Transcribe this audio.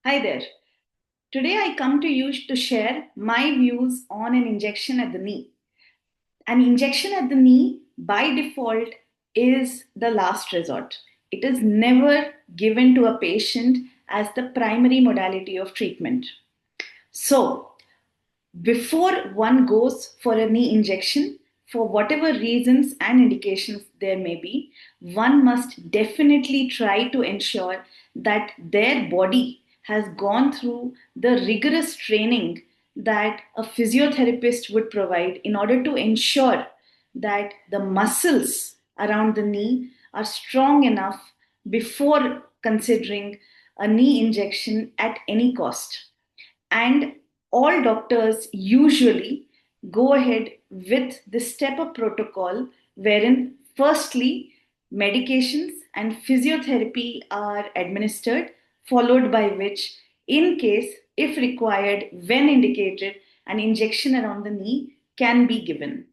Hi there. Today I come to you to share my views on an injection at the knee. An injection at the knee, by default, is the last resort. It is never given to a patient as the primary modality of treatment. So, before one goes for a knee injection, for whatever reasons and indications there may be, one must definitely try to ensure that their body has gone through the rigorous training that a physiotherapist would provide in order to ensure that the muscles around the knee are strong enough before considering a knee injection at any cost. And all doctors usually go ahead with this step of protocol wherein firstly medications and physiotherapy are administered, followed by which, in case if required, when indicated, an injection around the knee can be given.